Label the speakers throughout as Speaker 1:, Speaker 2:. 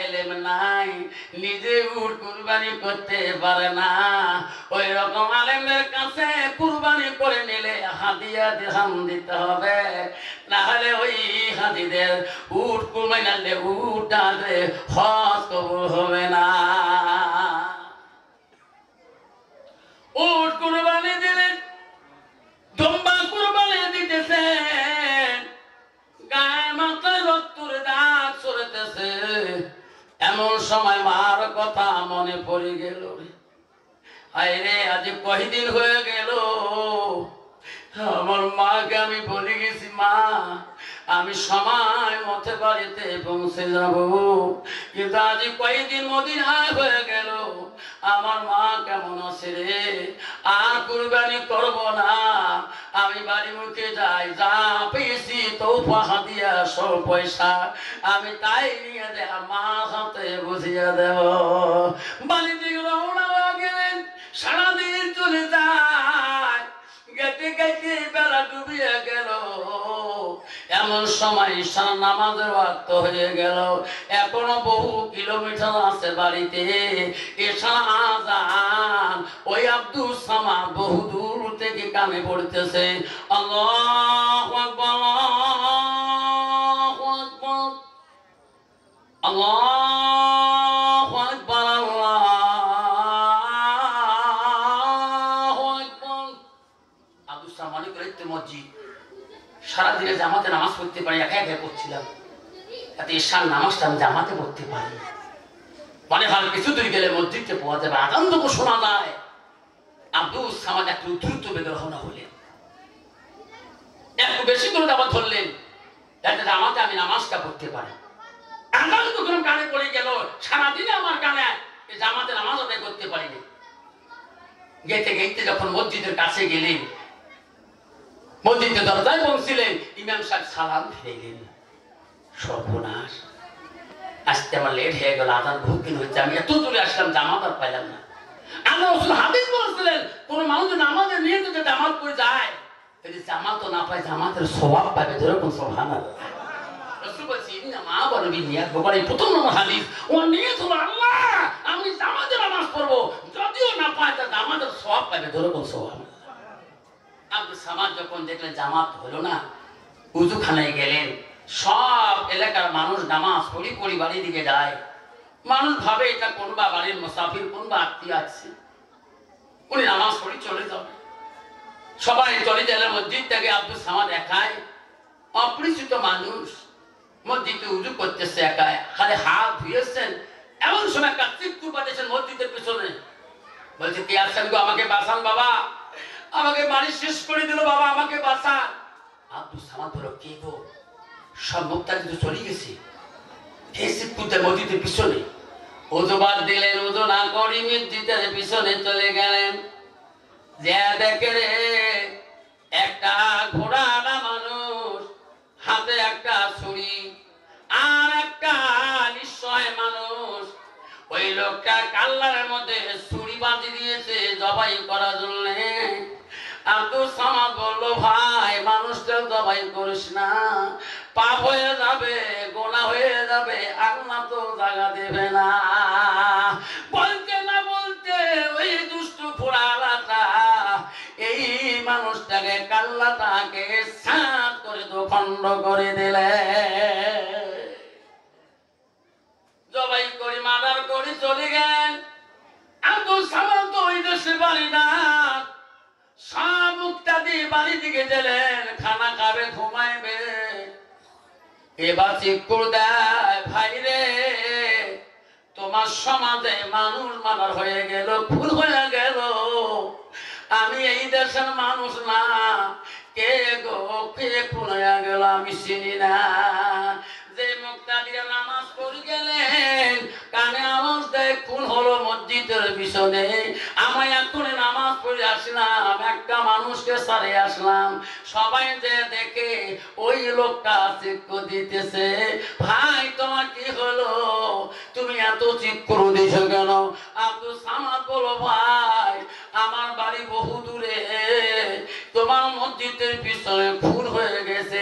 Speaker 1: এলেম নাই, নিজে উট কুরবানি করতে পারে না। ওই রকম আলেমদের কাছে কুরবানি করে নিলে হাদিয়া দিরহাম দিতে হবে, না হলে ওই হাজিদের উট কুরবানি আনলে উট আনলে হজ কবুল হবে না। উট কুরবানি দিলেন, দুম্বা কুরবানি দিতেছেন, গায়ে মাথায় রক্তের দাগ সরতেছে, এমন সময় মার কথা মনে পড়ে গেল। আরে আজ কয়দিন হয়ে গেল আমার মাকে আমি বলে গেছি, মা আমি সময় মতে বাড়িতে পৌঁছে যাব, কিন্তু আজ কয়দিন মদিনায় হয়ে গেল, আমার মা কেমন আছে রে, আর কুরবানি করব না, আমি বাড়ি মুখে যাই, যা পেয়েছি তোফা হাদিয়া সব পয়সা আমি তাই নিয়ে দে মা হাতে বুঝিয়ে দেব। বাড়ি থেকে রওনা হয়ে গেলেন, সারাদিন চলে যায়, গেটে গেটে বেলা ডুবিয়ে গেল, এমন সময় ঈশার নামাজের ওয়াক্ত হয়ে গেল, এখনো বহু কিলোমিটার আছে বাড়িতে, ঈশার আযান ওই আব্দুল সামাদ বহু দূর থেকে কানে পড়তেছে, আল্লাহু আকবার আল্লাহু আকবার আল্লাহু আকবার আল্লাহু আকবার। আব্দুল সামাদ কইতে মসজিদ সারাদিনে জামাতে নামাজ পড়তে পারি, একা একা করছিলাম, এত ঈশার নামাজটা আমি জামাতে পড়তে পারি, মানে ভালো কিছু দূর গেলে মসজিদকে পাওয়া যাবে, আজান যখন শোনা যায়। আব্দুল সামাদ একটু দ্রুত বেগে রওনা হলেন, একটু বেশি করে আবার ধরলেন, যাতে জামাতে আমি নামাজটা পড়তে পারি। আজান যখন কানে পড়ে গেল, সারাদিনে আমার কানে জামাতে নামাজ আদায় করতে পারিনি। গেতে গেতে যখন মসজিদের কাছে গেলেন, মসজিদের দরজায় পৌঁছিলেন, ইমাম সাহেব সালাম ফিরে গেলেন, সর্বনাশ আসতে আমার লেট হয়ে গেল, আজান বহুদিন হচ্ছে, আমি এত দূরে আসলাম, জামাত আর পাইলাম না। আল্লাহ রাসূল হাদিস বলেছিলেন, কোন মানুষ নামাজের নিয়ে যদি জামাত করে যায়, যদি জামাত না পায় জামাতের সওয়াব পাবে, যেরকম সুবহানাল্লাহ। রাসূল বলেছেন মা বলবি নিয়াত গোপাল, প্রথম নম্বর হাদিস, ও নিয়ত হলো আল্লাহ আমি জামাতে নামাজ পড়বো, যদিও না পায় তা জামাতের সওয়াব পাবে, যেরকম সুবহানাল্লাহ। আব্দুল সামাদ যখন দেখলেন জামাত হলো না, উযুখানায় গেলেন, সব এলাকার মানুষ নামাজ পড়ি পড়ি বাড়ির দিকে যায়, মানুষ ভাবে এটা কোনবা বাড়ির মুসাফির, কোনবা আত্মীয় আছে, উনি নামাজ পড়ি চলে যাবে, সবাই চলে গেলে মসজিদ থেকে আব্দুল সামাদ একাই, অপরিচিত মানুষ মসজিদে উযু করতেছে একাই, খালি হাত ধুয়েছেন, এমন সময় একটা চিৎকার পাঠিয়েছেন মসজিদের পিছনে, বলছে কে আছেন গো, আমাকে বাঁচান বাবা, আমাকে বাড়ি শেষ করে দিল বাবা, আমাকে বাঁচান। আব্দুল সামাদ বলল কে গো, সব মুক্তা কিন্তু চলে গেছে, মসজিদের পিছনে ওযু বাদ দিলেন, ওযু না করি মসজিদের পিছনে চলে গেলেন, যে দেখে রে একটা ঘোড়াওয়ালা মানুষ, হাতে একটা ছুরি, আর একটা নিঃসহায় মানুষ, ওই লোকটা কাল্লার মধ্যে ছুরি বাঁধি দিয়েছে জবাই করার জন্য। আব্দুল সামাদ বলল ভাই মানুষটা জবাই করিস না, পাপ হয়ে যাবে, গোনা হয়ে যাবে, আল্লাহ তো জায়গা দেবে না। বলতে না বলতে ওই দুষ্ট ঘোড়াওয়ালাটা এই মানুষটাকে কাল্লাটাকে সাত করে দোখণ্ড করে দিলে, জবাই করে মার্ডার করে চলে গেলেন। আব্দুল সামাদ তো ওই দেশে বাড়ি না, সব মুক্তা দিয়ে বাড়ি দিকে গেলেন, খানা খাবে ঘুমাইবে, এবার চিকুর দেয় ভাই রে তোমার সমাজে মানুষ মারার হয়ে গেল, ভুল হয়ে গেল, আমি এই দেশের মানুষ না, কে গো কে খুন হয়ে গেল আমি চিনি না। যে মুক্তা দিয়ে নামাজ পড়ে গেলেন, কানে আওয়াজ দেয় খুন হলো মসজিদের পিছনে, আমি এক্ষুনি নামাজ পড়ে আসলাম, একটা মানুষকে সারে আসলাম, সবাই যে দেখে ওই লোকটা চিৎকার দিতেছে, ভাই তোমার কি হলো, তুমি এত চিৎকার দিছো কেন? আব্দুল সামাদ বলো ভাই আমার বাড়ি বহু দূরে, তোমার মসজিদের পিছনে খুন হয়ে গেছে,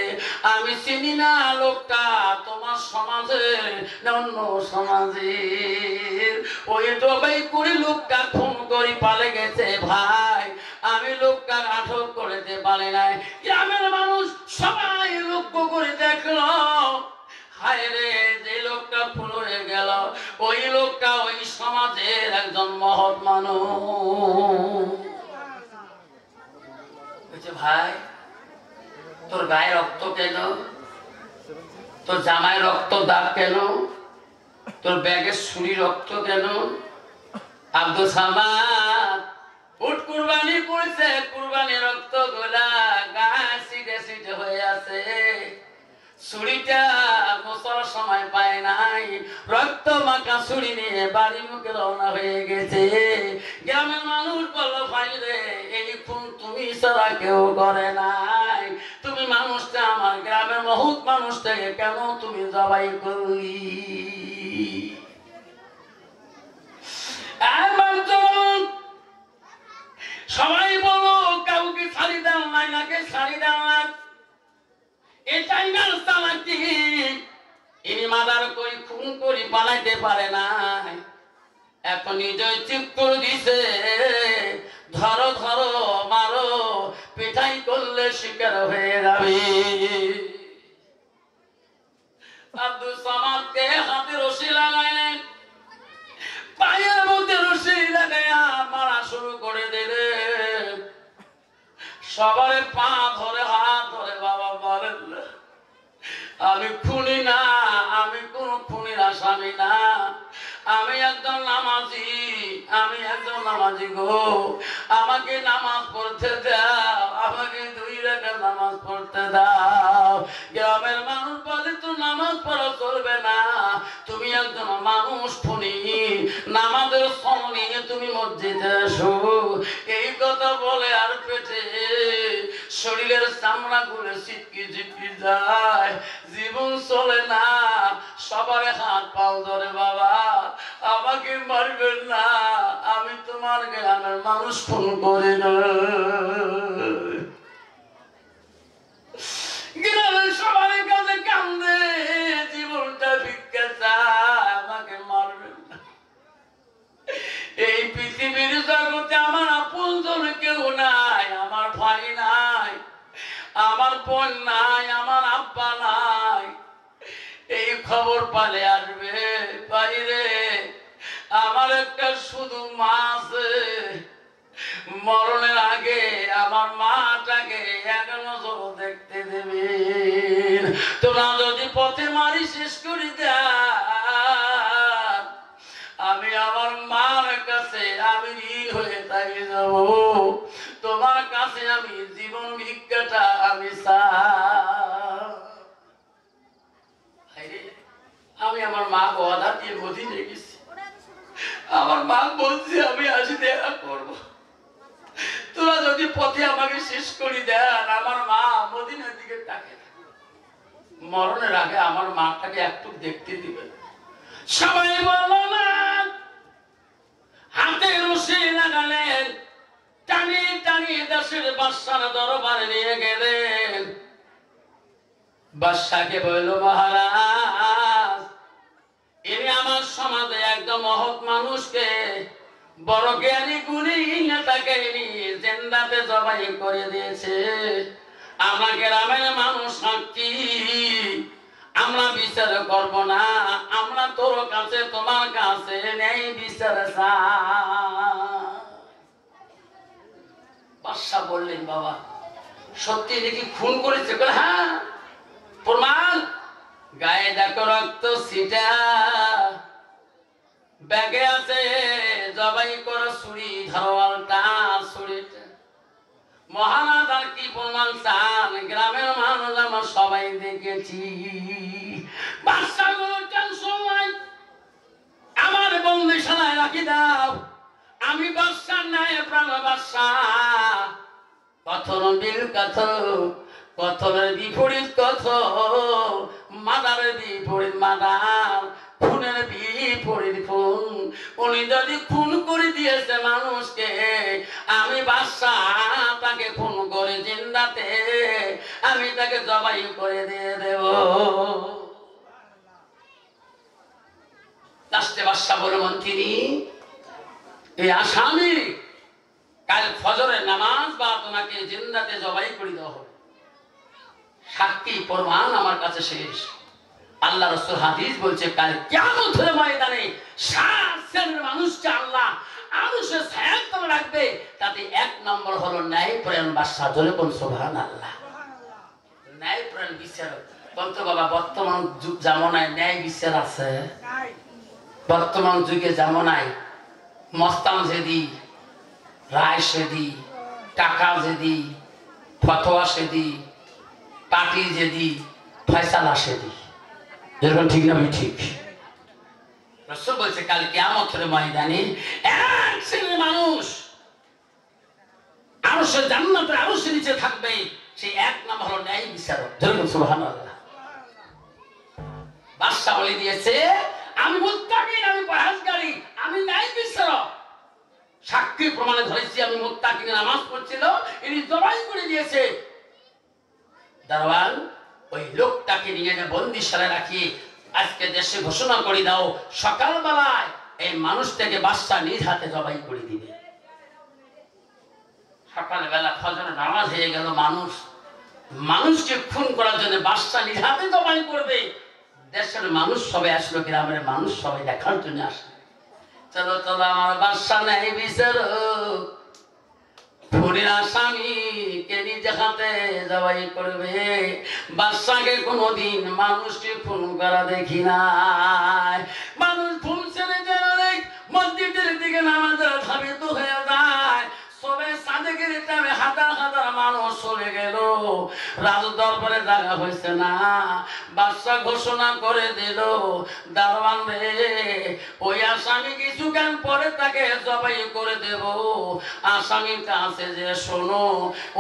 Speaker 1: আমি চিনি না লোকটা, তোমার সমাজের না অন্য সমাজের। ওই জবাই করে লোকটা খুন করি পালে গেছে ভাই, আমি লোকটা আটক করতে পারি নাই। গ্রামের মানুষ সবাই লক্ষ্য করে দেখলো, হায় রে যে লোকটা খুন হয়ে গেল ওই লোকটা ওই সমাজের একজন মহৎ মানুষ। ভাই তোর গায়ে রক্ত কেন, তোর জামায় রক্ত দাগ কেন, তোর ব্যাগের ছুরি রক্ত কেন? আব্দুল সামাদ উট কুরবানি করেছে, কুরবানি রক্ত গোলা গায়ে সিটে সিটে হয়ে আছে, ছুরিটা মোছার সময় পায় নাই, রক্ত মাখা ছুরি নিয়ে বাড়ি মুখে রওনা হয়ে গেছে। গ্রামের মানুষ বলল ভাই রে এই খুন তুমি ছাড়া কেউ করে নাই, তুমি মানুষটা আমার গ্রামের মহৎ মানুষটাকে কেন তুমি জবাই করলি? সবাই বলো কাউকে ছাড়ি দেন নাই, নাকে ছাড়ি দেন না, এটাই না চালাকি। ইনি মাদার করি খুন করি পালাইতে পারে না, এখন নিজেই ঠিক করে দিছে ধরো ধরো মারো, পিঠাই করলে শিকার হয়ে যাবে। আব্দুল সামাদকে হাতে রশি লাগাইলেন, পায়ের মধ্যে রশি লাগাইয়া মারা শুরু করে দিলেন। সবার পা ধরে হাত ধরে বাবা বলেন আমি খুনি না, আমি কোন খুনির আসামি না, আমি একজন নামাজি, আমি একজন নামাজি গো, আমাকে নামাজ পড়তে দাও, আমাকে 2 রাকাত নামাজ পড়তে দাও। গ্রামের মানুষ বলে তো নামাজ পড়া চলবে না, তুমি একজন মানুষ খুনি, নামাজের সঙ্গ নিয়ে তুমি মসজিদে এসো। এই কথা বলে আর পেটে শরীরের চামড়া গুলো ছিটকি ছিটকি যায়, জীবন চলে না। সবার হাত পাও ধরে বাবা আমাকে মারবেন না, আমি তোমার গ্রামের মানুষ খুন করি না। গ্রামের সবার কাছে কান্দে, জীবনটা ভিক্ষা চায়, আমাকে মারবেন না। এই পৃথিবীর জগতে আমার আপনজন কেউ নাই, আমার ভাই নাই, আমার বোন নাই, আমার আব্বা নাই। এই খবর পালে আসবে বাইরে আমার একটা শুধু মা আছে, মরণের আগে আমার মাটাকে এক নজর দেখতে দেবেন। তোরা যদি পথে মারি শেষ করে দেন, আমি আমার মার কাছে আমি ঋণ হয়ে তাই যাব, তোমার কাছে আমি জীবন ভিক্ষাটা আমি আমি আমার মা কথা দিয়ে মদিনে গেছি, আমার মা বলছে আমি আসি দেখা করবো, তোরা যদি পথে আমাকে শেষ করে দেন, আমার মা মদিনার দিকে তাকে মরণের আগে আমার মাটাকে একটু দেখতে দিবেন। সবাই বলো না, হাতে রশি লাগালেন, টানিয়ে টানিয়ে দেশের বাদশার দরবারে নিয়ে গেলেন। বাদশাকে বলল মহারাজ ইনি আমার সমাজে একদম মহৎ মানুষকে বড় জ্ঞানী গুণী নেতাকে জিন্দাতে জবাই করে দিয়েছে, আমরা গ্রামের মানুষ সাক্ষী, আমরা বিচার করব না, আমরা তোর কাছে তোমার কাছে নেই বিচার চাই। বাদশা বললেন বাবা সত্যি নাকি খুন করেছে? হ্যাঁ প্রমাণ, গায়ে দেখো রক্ত ছিটা, ব্যাগে আছে জবাই করো ছুরি, ধারওয়ালটা ছুরিটা। মহারাজ আর কি প্রমাণ চান? গ্রামের মানুষ আমরা সবাই দেখেছি। বাদশাগুলো টেনশন নাই, আমার বন্দিশালায় রাখি দাও, আমি বাদশার নাই প্রাণ বাদশা। কথন বিল কথন, কথনের বিপরীত কথন, মাদারের বিপরীত মাদার, খুনের বিপরীত খুন। উনি যদি খুন করে দিয়েছে মানুষকে, আমি বাদশা তাকে খুন করে জিন্দাতে আমি তাকে জবাই করে দিয়ে দেব। বলে মন্ত্রী এই আসামি কাল ফজরের নামাজ বা তোমাকে জিন্দাতে জবাই করে দেওয়া হবে। সাক্ষী প্রমাণ আমার কাছে শেষ। আল্লাহ রাসূল হাদিস বলছে কাল কিয়ামতের ময়দানে 7 শ্রেণীর মানুষকে আল্লাহ আরশের ছায়ার তলে রাখবে। তাতে 1 নম্বর হলো ন্যায়পরায়ণ বাদশা। জোরে বল সুবহানাল্লাহ। ন্যায়পরায়ণ বিচারক বলতো বাবা বর্তমান যুগ জামানায় ন্যায় বিচার আছে? বর্তমান যুগে জামানায় মস্তান যেদি, রায় সেদি, টাকা যেদি, ফতোয়া সেদি, পার্টি যেদি, ফয়সালা সেদি। যেরকম ঠিক না ঠিক? রাসূল বলছে কাল কিয়ামতের ময়দানে 1 শ্রেণীর মানুষ আরশের জান্নাতের আরশের নিচে থাকবে। সেই 1 নম্বর হলো ন্যায় বিচারক। যেরকম সুবহানাল্লাহ। বাদশা বলে দিয়েছে আমি মুত্তাকিন, আমি পরহেজগারী, আমি ন্যায় বিচারক। সাক্ষী প্রমাণে ধরেছি আমি মুত্তাকিন, নামাজ পড়ছিল, ইনি জবাই করে দিয়েছে। দারওয়ান ওই লোকটাকে নিয়ে বন্দিশালায় রাখি আজকে দেশে ঘোষণা করে দাও সকালবেলায় এই মানুষটাকে বাদশা নিজ হাতে জবাই করে দিবে। সকালবেলা ফজরের নামাজ হয়ে গেল, মানুষকে খুন করার জন্য বাদশা নিজ হাতে জবাই করবে। দেশের মানুষ সবাই আসলো, গ্রামের মানুষ সবাই দেখার জন্য আসলো। চলো চলো আমার বাদশা ন্যায় বিচারক খুনের আসামিকে নিজে হাতে জবাই করবে। বাদশাকে কোনোদিন মানুষকে খুন করা দেখি নাই। মানুষ খুন ছেড়ে যেন মসজিদের দিকে নামাজের ধাবিত হয়ে যায়। সবে সাদেকের টাইমে হাজার হাজার মানুষ চলে গেল, রাজ দরবারে জায়গা হয়েছে না। বাদশা ঘোষণা করে দিল দারওয়ান রে ওই আসামি কিছুক্ষণ পরে তাকে জবাই করে দেব। আসামির কাছে যে শোনো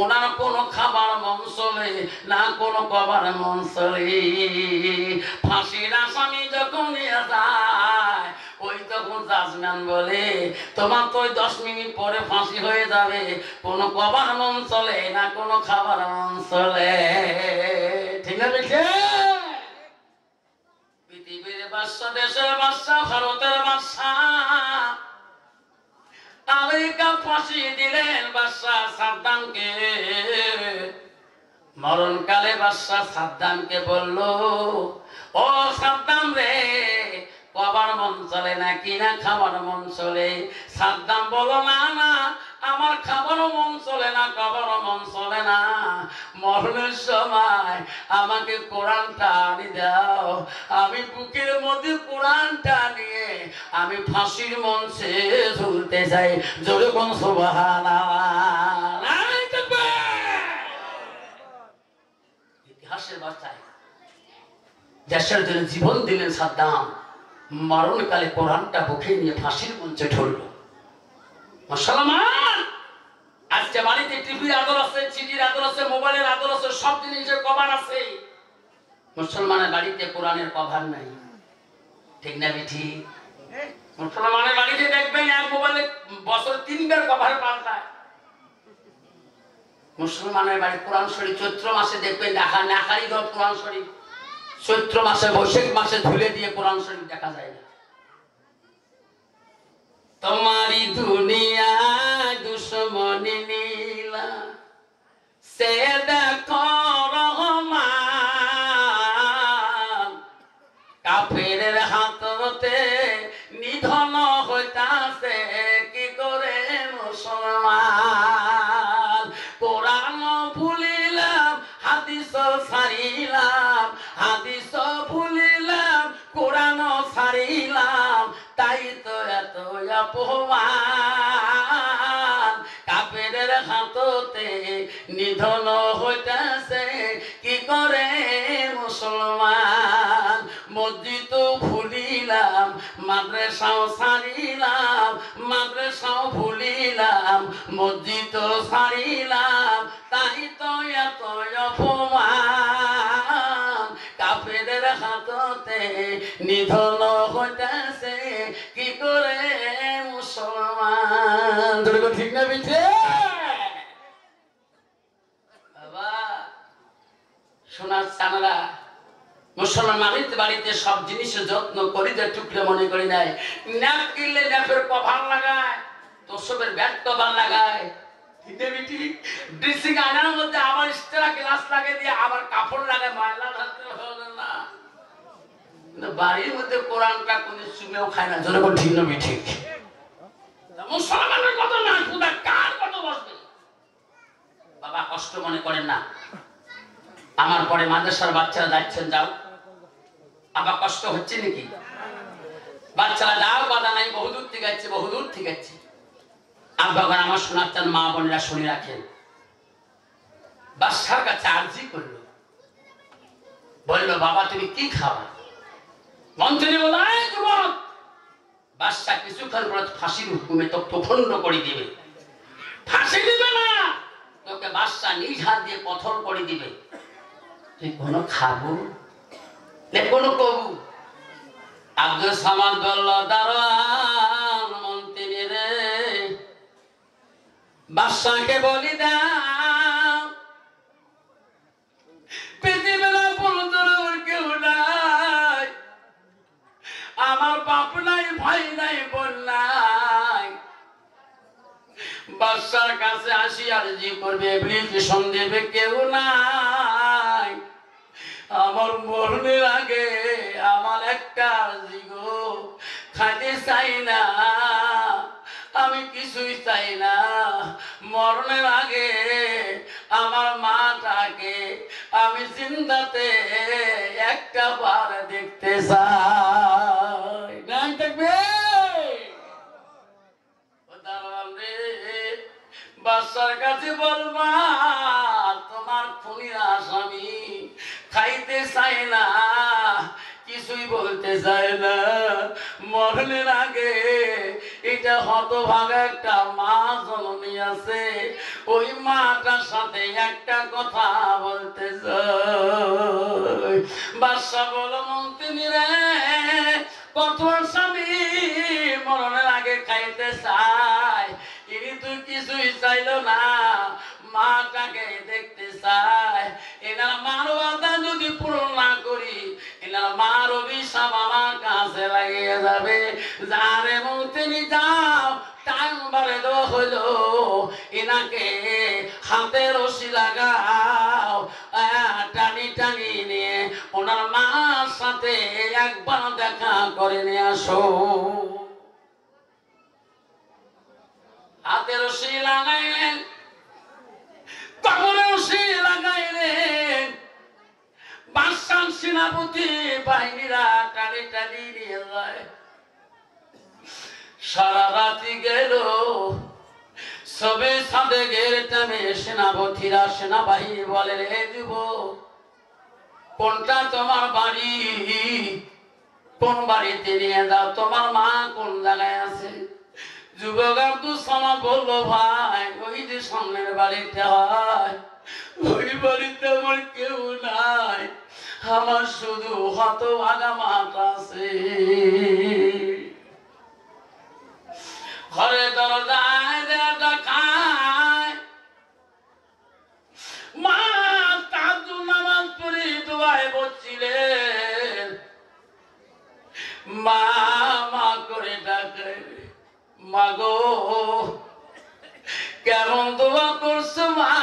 Speaker 1: ওনার কোনো খাবার মন চলে না, কোনো কবার মন চলে। ফাঁসির আসামি যখন নিয়ে যায় ওই তখন জাজম্যান বলে তোমার তো 10 মিনিট পরে ফাঁসি হয়ে যাবে, কোনো কবার মন চলে না, কোনো খাবার মন চলে। ঠিক আছে পৃথিবীর বাদশা, দেশের বাদশা, ভারতের বাদশা, আমেরিকা ফাঁসি দিলেন বাদশা সাদ্দামকে। মরণকালে বাদশা সাদ্দামকে বলল ও সাদ্দাম রে কবার মন চলে না কিনা খাবার মন চলে? সাদ্দাম বলো না না আমার খাবারও মন চলে না, খাবারও মন চলে না। মরণের সময় আমাকে কোরআনটা আনি দাও, আমি বুকের মধ্যে কোরআনটা নিয়ে আমি ফাঁসির মঞ্চে ঝুলতে চাই। জোরে কোন সুবহানাল্লাহ। ইতিহাসের বার্তায় দেশের জন্য জীবন দিলেন সাদ্দাম, মরণকালে কোরআনটা বুকে নিয়ে ফাঁসির মঞ্চে ঢুলল। মুসলমান আজকে বাড়িতে টিভির আদর আছে, সিডির আদর আছে, মোবাইলের আদর আছে, সব জিনিসের কভার আছে। মুসলমানের বাড়িতে কোরআনের কভার নাই। ঠিক না বেঠি? মুসলমানের বাড়িতে দেখবেন এক মোবাইলে বছর 3 বার কভার পাল্টায়। মুসলমানের বাড়ি কোরআন শরীফ চৈত্র মাসে দেখবেন দেখা নাকারি ঘর কোরআন শরীফ, চৈত্র মাসে বৈশাখ মাসে ধুলে দিয়ে কোরআন শরীফ দেখা যায় না। তোমারি দুনিয়া দুশ্মনী নীলা সে দেখো রহমান, কাফেরের হাততে নিধন হইতাছে কি করে মুসলমান। কোরআন ভুলিলাম হাদিস ছাড়িলাম, হাদিস ভুলিলাম কোরআন ছাড়িলাম, তাই তো এত অপমান। কাফেরের হাততে নিধন হইতাছে কি করে মুসলমান। মসজিদ ভুলিলাম মাদ্রাসাও ছাড়িলাম, মাদ্রাসাও ভুলিলাম মসজিদ ছাড়িলাম, তাই তো এত অপমান। কাফেরের হাততে নিধন হইতাছে কি করে মুসলমান। ঠিক না বিঠে বাবা? সোনার চামড়া মুসলমান বাড়িতে বাড়িতে সব জিনিসের যত্ন করি যে টুকরে মনে করি নাই। ন্যাপ কিনলে ন্যাপের কভার লাগায়, তোষকের ব্যাট কভার লাগায়, ড্রেসিং আয়নার মধ্যে আবার এক্সট্রা গ্লাস লাগিয়ে দিয়ে আবার কাপড় লাগায়, ময়লা ঢালতে হবে না। বাড়ির মধ্যে কোরআনটা কোন চুমেও খায় না, যেন ভিন্ন ঠিক। মুসলমানের কত না খুদা কার কত বসবে। বাবা কষ্ট মনে করেন না, আমার পরে মাদ্রাসার বাচ্চারা যাচ্ছেন, যাও। আবার কষ্ট হচ্ছে নাকি? বাচ্চারা যাও, বাধা নাই, বহুদূর থেকে যাচ্ছে, বহুদূর থেকে যাচ্ছে। আব্বাগণ আমার শোনাচ্ছেন, মা বোনেরা শুনে রাখেন। বাদশার কাছে আর্জি করলো, বললো বাবা তুমি কি খাওয়া? মন্ত্রী বলল, যুবক, বাদশা কিছুক্ষণ পর ফাঁসির হুকুমে তো প্রখণ্ড করে দিবে। ফাঁসি দিবে না, তোকে বাদশা নিজ হাত দিয়ে কঠোর করে দিবে। তুই কোনো খাবো না, কোনো কবু? আব্দুল সামাদ বলল, দারোয়ান মন্ত্রী রে, বাদশাকে বলি দাও পৃথিবীর পুরুষ কেউ নাই, আমার বাপ নাই, ভাই নাই, বোন নাই। বাদশার কাছে আসি আরজি করবে, এপ্লিকেশন দেবে, কেউ নাই। আমার মরণের আগে আমার একটা আরজি গো, খাইতে চাই না, আমি কিছুই চাই না। মরণের আগে আমার মাটাকে আমি চিন্তাতে একটা বার দেখতে চাই। নাই দেখবে বাদশার কাছে বলবা তোমার খুনির আসামি খাইতে চাই না, কিছুই বলতে চায় না। মরণের আগে এটা হতভাগা একটা মা জননী আছে, ওই মাটার সাথে একটা কথা বলতে চাই। বাদশা বলো, মন্ত্রী রে, কত স্বামী মরণের আগে খাইতে চায়, ইনি তুই কিছুই চাইল না, মাটাকে দেখতে চায়। এনার মার ওয়াদা যদি পূরণ না করি, এনার মার অভিশাপ আমার কাছে লাগিয়ে যাবে। যারে মন্ত্রী যাও, টাইম বাড়ে দেওয়া হইলো, এনাকে হাতে রশি লাগাও, টানি টানি নিয়ে ওনার মার সাথে একবার দেখা করে নিয়ে আসো। হাতে রশি লাগাইলেন, তখন রশি লাগাইলেন, বাদশার সেনাপতি বাহিনীরা টানি টানি নিয়ে যায়। সারা রাতি গেল, সবে সাথে গেলে টানে সেনাপতিরা, সেনাবাহিনী বলে, রে যুবক, কোনটা তোমার বাড়ি? কোন বাড়িতে নিয়ে যাও? তোমার মা কোন জায়গায় আছে? যুবক আব্দুল সামাদ বললো, ভাই ওই যে সামনের বাড়িতে হয়, ওই বাড়িতে আমার কেউ নাই, আমার শুধু হতভাগা মাটা আছে। ঘরে দরজায় দেয়াটা খায়, মা তাহাজ্জুদ নামাজ পড়ে দোয়ায় বসছিলেন, মা মা করে ডাকে, মাগো কেমন দোয়া করছো মা?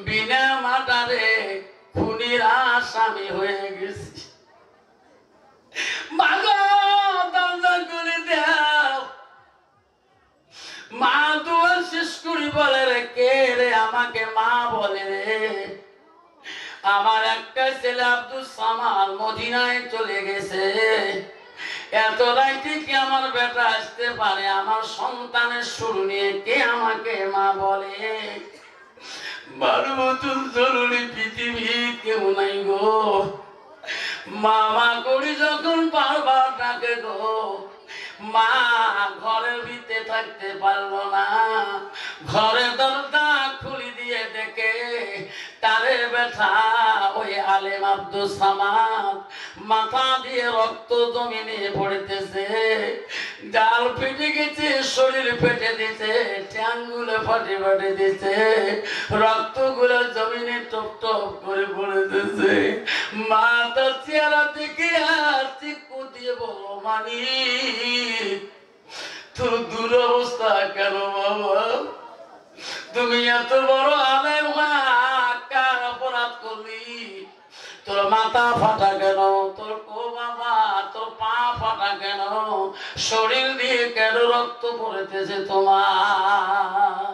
Speaker 1: বিনা মাটারে খুনির আসামি হয়ে গেছি, মাগো দরজা করে দাও। মা দোয়া শেষ করি বলে, রে কে রে আমাকে মা বলে রে? আমার একটা ছেলে আব্দুল সামাদ মদিনায় চলে গেছে, এত রাইতে কি আমার বেটা আসতে পারে? আমার সন্তানের সুর নিয়ে কে আমাকে মা বলে? মার মতন জরুরি পৃথিবী কেউ নাই গো। মামা করি যখন বারবার ডাকে গো, মা ঘরের ভিতরে থাকতে পারলো না, ঘরে দরজা খুলি দিয়ে দেখে তারে ব্যথা ওই আলেম আব্দুস সামাদ মাথা দিয়ে রক্ত জমিনে পড়তেছে, ডাল ফেটে গেছে, শরীর ফেটে দিছে, ট্যাঙ্গুলো ফাটে ফাটে দিছে, রক্তগুলো জমিনে টপ টপ করে পড়তেছে। মা তার চেহারা থেকে হাসি কুটিয়ে বলো, মানি তোর দুরবস্থা কেন বাবা? তুমি এত বড় আলেম কার অপরাধ করলি? তোর মাথা ফাটা কেন? তোর ও বাবা তোর পা ফাটা কেন? শরীর দিয়ে কেন রক্ত পড়তেছে তোমার?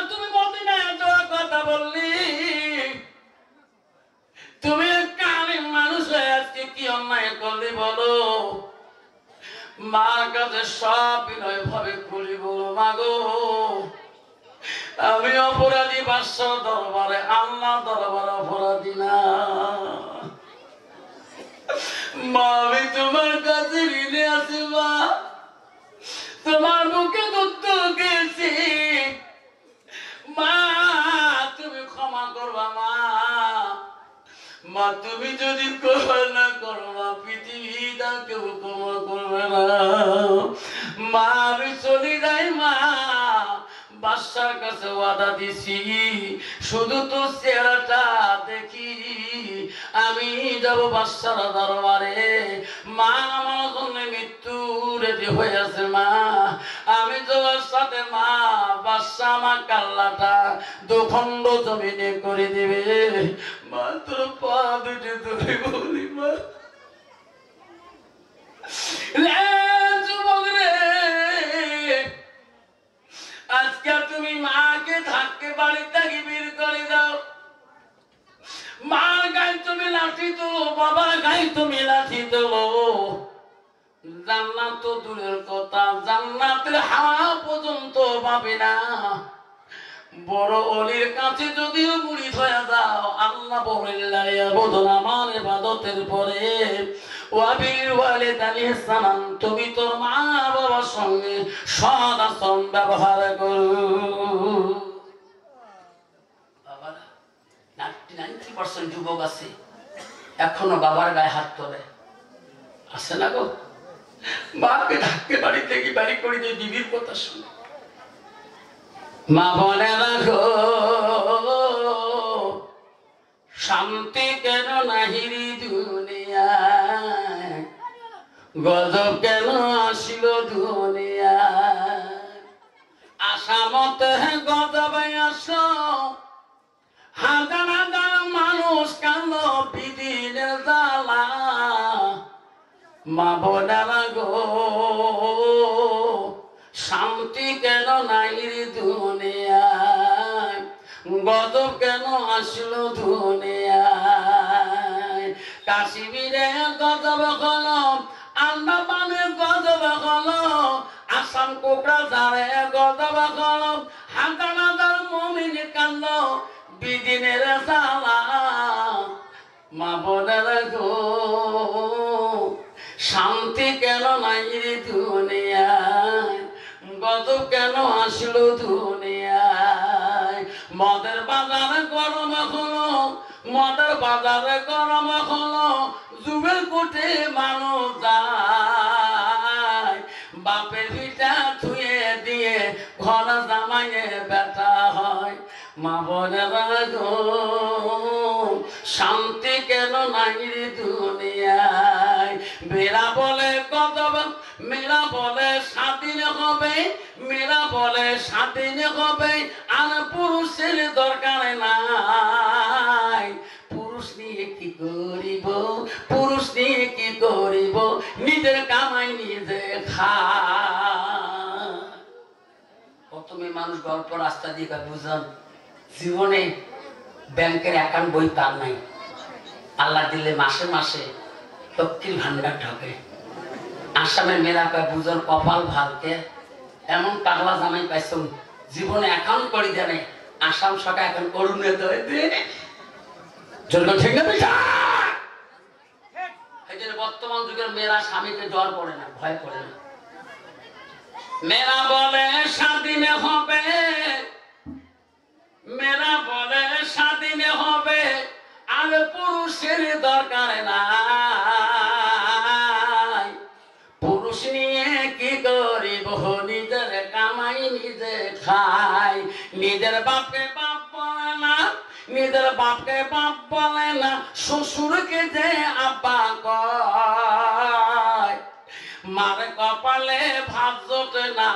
Speaker 1: তুমি মদিনা যাওয়ার কথা বললি, তুমি কালিম মানুষ হয়ে আজকে কি অন্যায় করলি বলো? মার কাছে সব বিনয় ভাবে খুলি বলো, মাগো আমি অপরাধী, বাদশার দরবারে আল্লাহ দরবারে অপরাধী না। মা আমি তোমার কাছে ঋণে আছি মা, তোমার মুখে দুধ খেয়েছি মা, তুমি ক্ষমা করবা মা। মা তুমি যদি ক্ষমা না করো মা, পৃথিবীটা কেউ ক্ষমা করবে না মা। আমি চলে যাই মা, বাদশার কাছে ওয়াদা দিছি শুধু তোর চেহারাটা দেখি আমি যাব বাদশার দরবারে। মা আমার জন্য মৃত্যু রেডি হয়ে আছে মা, আমি যাওয়ার সাথে মা বাদশা আমার কাল্লাটা দুখণ্ড জমিনে করে দিবে মা। তোর পা দুটি ধরে বলি মা, যুবক রে আজকে তুমি মাকে ধাক্কে বাড়ি থেকে বের করে দাও। মার গায়ে তুমি লাঠি তোলো, বাবার গায়ে তুমি লাঠি তোলো। জান্নাত তো দূরের কথা, জান্নাতের হাওয়া পর্যন্ত পাবে না। বড় অলির কাছে যদিও মুড়ি হয়ে যাও, আল্লাহ বলেন আমার ইবাদতের পরে ওয়াবিল ওয়ালিদাইনি ইহসানান, তুমি তোর মা বাবার সঙ্গে সদ আচরণ ব্যবহার করো। বাবারা 99% যুবক আছে এখনো বাবার গায়ে হাত তোলে, আছে না গো? বাপকে ধাক্কে বাড়ি থেকে বাড়ি করে দিয়ে বিবির কথা শুনে। মা বলে রাখো শান্তি কেন নাহিরি দুনিয়ায়, গজব কেন আসিল দুনিয়ায়। আশা মতে গজবে আসো, হাজার হাজার মানুষ কান্দ বিদিনের জ্বালা। মা বলে রাখো শান্তি কেন নাই দুনিয়ায়, গজব কেন আসলো দুনিয়ায়। কাশ্মীরে গজব হলো, আন্দামানে গজব হলো, আসাম কোকরাঝাড়ে গজব হলো, হাজার হাজার মুমিন কান্দ বিদিনের জ্বালা। মা বলে রাখো শান্তি কেন নাই দুনিয়ায়, গজব কেন আসলো দুনিয়ায়। মদের বাজারে গরম হলো, মদের বাজারে গরম হলো, যুগের কোটে মানুষ যায়। বাপের ভিটা ধুয়ে দিয়ে ঘর জামাইয়ে বেটা হয়। মা বলে রাখো শান্তি কেন নাই দুনিয়ায়। মেয়েরা বলে গজব, মেয়েরা বলে স্বাধীন হবে, মেয়েরা বলে স্বাধীন হবে, আর পুরুষের দরকার নাই। পুরুষ নিয়ে কি করিব, পুরুষ নিয়ে কি করিব, নিজের কামাই নিজে খা। প্রথমে মানুষ গল্প রাস্তা দিয়ে বুঝান, জীবনে ব্যাংকের অ্যাকাউন্ট বই তার নাই, আল্লাহ দিলে মাসে মাসে লক্ষ্মীর ভান্ডার ঢোকে। আসামের মেয়েরা কয় বুঝার কপাল ভালকে, এমন পাগলা জামাই পাইছ জীবনে অ্যাকাউন্ট করে জানে। আসাম সরকার এখন অরুণে বর্তমান যুগের মেয়েরা স্বামীকে জ্বর পড়ে না, ভয় পড়ে না। মেয়েরা বলে স্বাধীন হবে, মেয়েরা বলে স্বাধীন হবে আর পুরুষের দরকার নাই, পুরুষ নিয়ে কি করিব, নিজের কামাই নিজে খাই। নিজের বাপকে বাপ বলে না, নিজের বাপকে বাপ বলে না, শ্বশুরকে যে আব্বা কয়। মার কপালে ভাত জোটে না,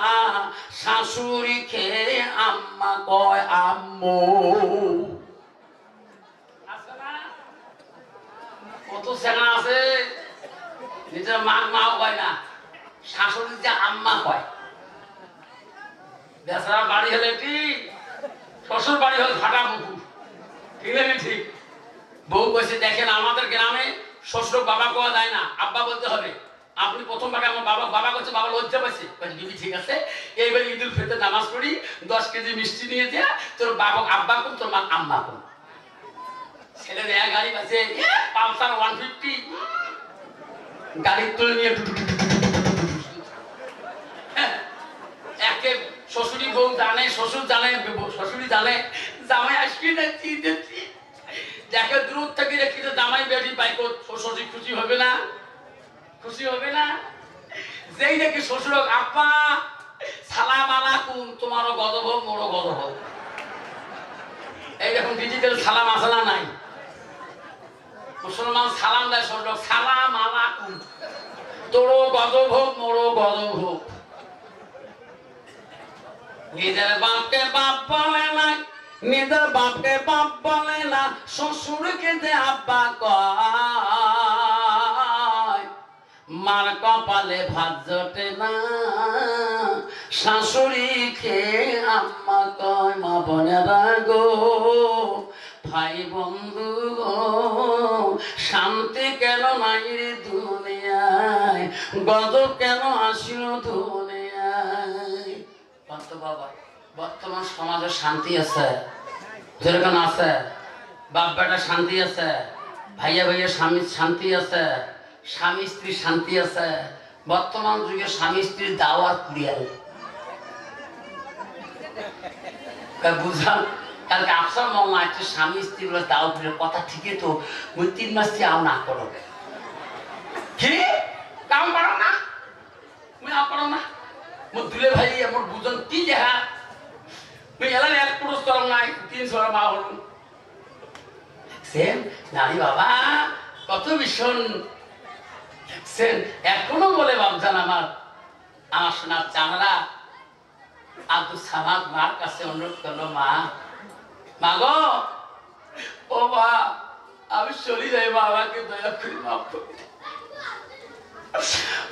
Speaker 1: শাশুড়ি খেয়ে আম্মা কয় আম্মু। কত সেনা আছে নিজের মা মাও কয় না, শাশুড়ি যে আম্মা কয়। বেচারা বাড়ি হলে ঠিক, শ্বশুর বাড়ি হলে ফাটা মুখু, ঠিক না ঠিক? বউ কইছে দেখেন আমাদের গ্রামে শ্বশুর বাবা কোয়া যায় না, আব্বা বলতে হবে। আপনি প্রথমবার আমার বাবা বাবা করছে, বাবা লজ্জা পাইছে, দিদি ঠিক আছে এইবার ঈদুল ফিতর নামাজ পড়ি 10 কেজি মিষ্টি নিয়ে যা, তোর বাবা আব্বা কোন, তোর মা আম্মা কোন। ছেলে দেয়া গাড়ি পাইছে পালসার 150, গাড়ি তুলে নিয়ে একে শ্বশুরি বউ জানে, শ্বশুর জানে, শ্বশুরি জানে জামাই আসবি না, দেখে দূর থেকে দেখি জামাই বেটি বাইক, শ্বশুরি খুশি হবে না? খুশি হবে না? যেই দেখি শ্বশুর আব্বা সালাম আলাইকুম, তোমারও গজব হোক মোরও গজব হোক। এই দেখুন ডিজিটাল সালাম আসলা নাই, মুসলমান সালাম দেয় শ্বশুর সালাম আলাইকুম, তোরও গজব হোক মোরও গজব হোক। নিজের বাপকে বাপ বলে না, নিজের বাপকে বাপ বলে না, শ্বশুরকে যে আব্বা কয়। মার কপালে ভাত জোটে না, শাশুড়ি খেয়ে আম্মা কয়। মা বোনেরা গো, ভাই বন্ধু গো, শান্তি কেন নাই রে দুনিয়ায়, গজব কেন আসিল দুনিয়ায়। বাবা বর্তমান সমাজে শান্তি আছে, যেরকম আছে বাপ বেটা শান্তি আছে, ভাইয়া ভাইয়া স্বামী শান্তি আছে, স্বামী স্ত্রী শান্তি আছে। বর্তমান যুগে স্বামী স্ত্রীর দাওয়াত ক্লিয়ার বুঝলাম। কালকে আফসার মামা একটা স্বামী স্ত্রী বলে দাও দিল, কথা ঠিকই তো, 3 মাস আও না করো, কি কাম করো না, তুমি আও করো না। মোর দুলে ভাই আমার বুঝন কি দেখা, তুই এলাম এক পুরুষ করম নাই, 3 ছোড়া মা হল। দেখছেন নারী বাবা কত ভীষণ, দেখছেন এখনো বলে বাবজান আমার আমার সোনার চামড়া আব্দুল সামাদ মার কাছে অনুরোধ করলো, মা মা গো, ও মা আমি চলি যাই, বাবাকে দয়া করে মাফ করে দে।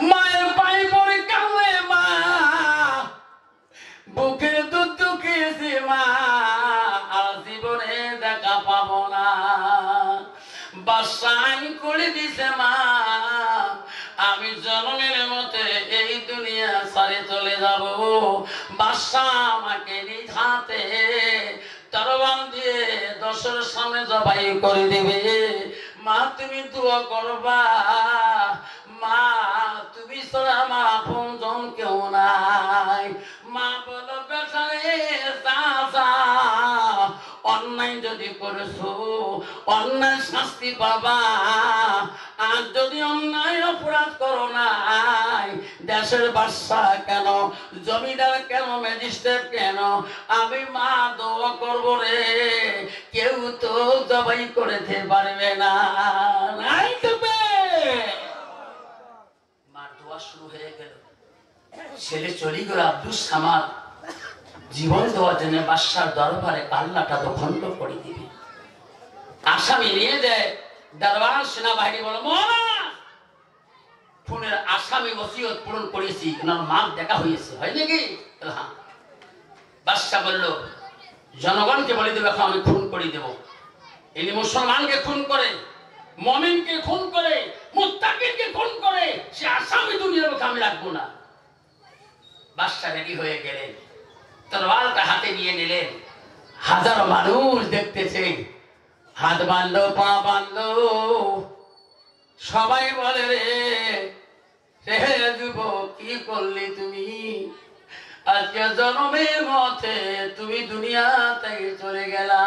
Speaker 1: মায়ের পায়ে পড়ে কাঁদে মা, বুকের দুধ খেয়েছে মা, আর জীবনে দেখা পাবো না। বাসাই করে দিছে মা, আমি জন্মের মতে এই দুনিয়া সারে চলে যাব। বাসা আমাকে নিজ হাতে তরবাল দিয়ে 10-এর সামনে জবাই করে দেবে। মা তুমি দোয়া করবা, মা তুমি ছাড়া আমার আপনজন কেউ নাই। মা বলো বেচারে যা, অন্যায় যদি করেছো অন্যায় শাস্তি পাবা, আর যদি অন্যায় অপরাধ করো নাই, দেশের বাদশা কেন, জমিদার কেন, ম্যাজিস্ট্রেট কেন, আমি মা দোয়া করবো রে, কেউ তো জবাই করতে পারবে না। মার দোয়া শুরু হয়ে গেল। ছেলে চলে গেল আব্দুল সামাদ, জীবন দেওয়ার জন্য বাদশার দরবারে কান্নাটা দখন্ড করে দিবে। আসামি নিয়ে দেয় দরবার, সেনাবাহিনী বলো ফোনের আসামি ওসিয়ত পূরণ করেছি, ওনার মাপ দেখা হয়েছে, হয় নাকি? হ্যাঁ। বাদশা বলল জনগণকে বলে দেবে আমি খুন করে দেব। ইনি মুসলমানকে খুন করে, মুমিনকে খুন করে, মুত্তাকিনকে খুন করে, সে আসামি দুনিয়ার মুখে আমি রাখবো না। বাদশা রেডি হয়ে গেলেন, তরবারটা হাতে নিয়ে নিলেন। হাজারো মানুষ দেখতেছে, হাত বাঁধলো পা বাঁধলো, সবাই বলে রে রে যুবক কি করলি তুমি? আজকে জন্মের মধ্যে তুমি দুনিয়া থেকে চলে গেলা।